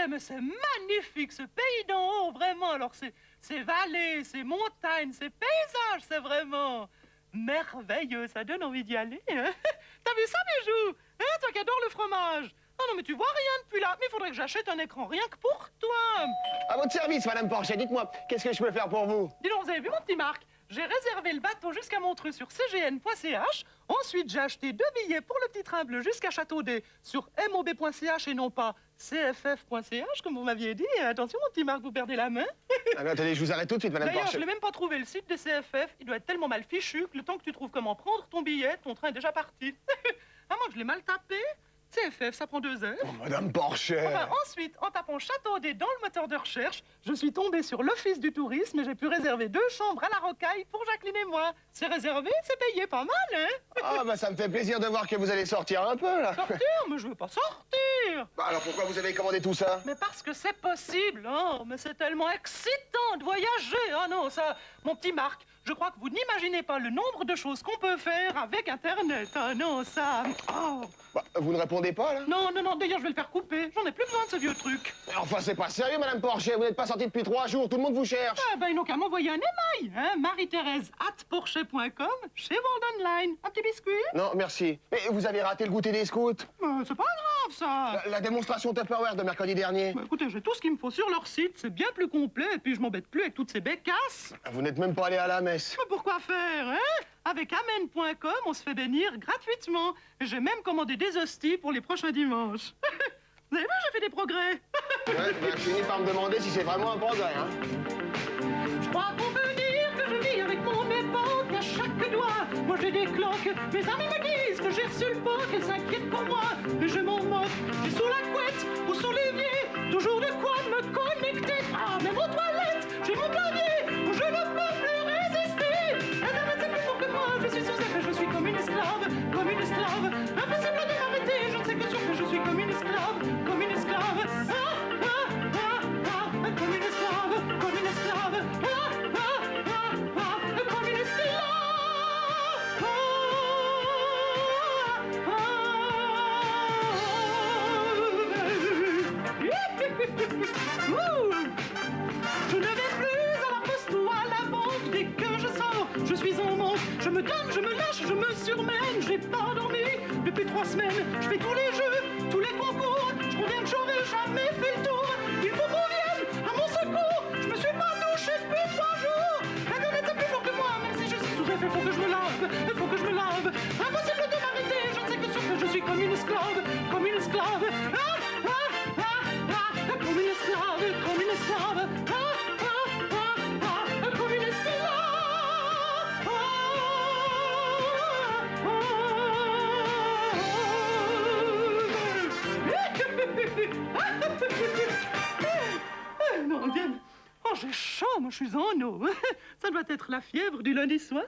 Mais c'est magnifique ce pays d'en haut, vraiment. Alors ces vallées, ces montagnes, ces paysages, c'est vraiment merveilleux. Ça donne envie d'y aller. Hein? T'as vu ça, Bijou? Hein, toi qui adores le fromage. Ah non, mais tu vois rien depuis là. Mais il faudrait que j'achète un écran rien que pour toi. À votre service, Madame Porchet. Dites-moi, qu'est-ce que je peux faire pour vous? Dis donc, vous avez vu mon petit Marc? J'ai réservé le bateau jusqu'à Montreux sur cgn.ch. Ensuite, j'ai acheté 2 billets pour le petit train bleu jusqu'à Châteaudet sur mob.ch et non pas cff.ch, comme vous m'aviez dit. Attention, mon petit Marc, vous perdez la main. Ah mais attendez, je vous arrête tout de suite, Madame D'ailleurs, Porchet. je n'ai même pas trouvé le site de CFF. Il doit être tellement mal fichu que le temps que tu trouves comment prendre ton billet, ton train est déjà parti. Ah, moi, je l'ai mal tapé. CFF, ça prend 2 heures. Oh, Madame Porchet. Enfin, ensuite, en tapant Châteaudet dans le moteur de recherche, je suis tombée sur l'Office du tourisme et j'ai pu réserver 2 chambres à la Rocaille pour Jacqueline et moi. C'est réservé, c'est payé pas mal, hein? Ah, bah ça me fait plaisir de voir que vous allez sortir un peu, là. Sortir? Mais je veux pas sortir. Bah alors pourquoi vous avez commandé tout ça? Mais parce que c'est possible, oh, mais c'est tellement excitant de voyager. Ah non, ça, mon petit Marc, je crois que vous n'imaginez pas le nombre de choses qu'on peut faire avec Internet. Ah non, ça... Oh. Bah, vous ne répondez pas, là? Non, d'ailleurs, je vais le faire couper. J'en ai plus besoin de ce vieux truc. Enfin, c'est pas sérieux, Madame Porchet. Vous n'êtes pas sortie depuis 3 jours. Tout le monde vous cherche. Ah ben, ils n'ont qu'à m'envoyer un émail, hein, marie-thérèse@porchet.com, chez World Online. Un petit biscuit? Non, merci. Mais vous avez raté le goûter des scouts. C'est pas grave, ça. La démonstration Tupperware de mercredi dernier. Bah, écoutez, j'ai tout ce qu'il me faut sur leur site. C'est bien plus complet, et puis je m'embête plus avec toutes ces bécasses. Vous n'êtes même pas allé à la messe. Mais pourquoi faire, hein? Avec amen.com, on se fait bénir gratuitement. J'ai même commandé des hosties pour les prochains dimanches. Vous avez vu, j'ai fait des progrès. Ouais, bah, je finis par me demander si c'est vraiment un progrès, hein. Je crois qu'on peut dire que je vis avec mon époque à chaque doigt. Moi j'ai des cloques, mes amis me disent que j'ai reçu le pot, qu'elles s'inquiètent pour moi. Mais je m'en moque, j'ai sous la couette ou sous l'évier, toujours de quoi me connecter. Ah, même aux toilettes, j'ai mon clavier, où je ne peux plus résister. Internet c'est plus fort que moi, je suis sous effet, je suis comme une esclave, comme une esclave. Impossible de m'arrêter, je ne sais que sûr que je suis comme une esclave, comme une esclave. Comme une esclave, comme une esclave. Comme une esclave. Je ne vais plus à la poste ou à la banque dès que je sors. Je suis en manque, je me donne, je me lâche, je me surmène. J'ai pas dormi depuis 3 semaines. Je fais tous les jeux, tous les concours. Je conviens que j'aurais jamais fait le tour. Il faut qu'on vienne à mon secours. Je me suis pas douché depuis 3 jours. Internet c'est plus fort que moi, même si je suis sous effet. Faut que je me lave, il faut que je me lave. Impossible de m'arrêter, je ne sais que sûr que je suis comme une esclave, comme une esclave. Comme une esclave, comme une esclave. Comme une esclave. Mon Dieu. Oh, j'ai chaud, moi je suis en eau. Ça doit être la fièvre du lundi soir.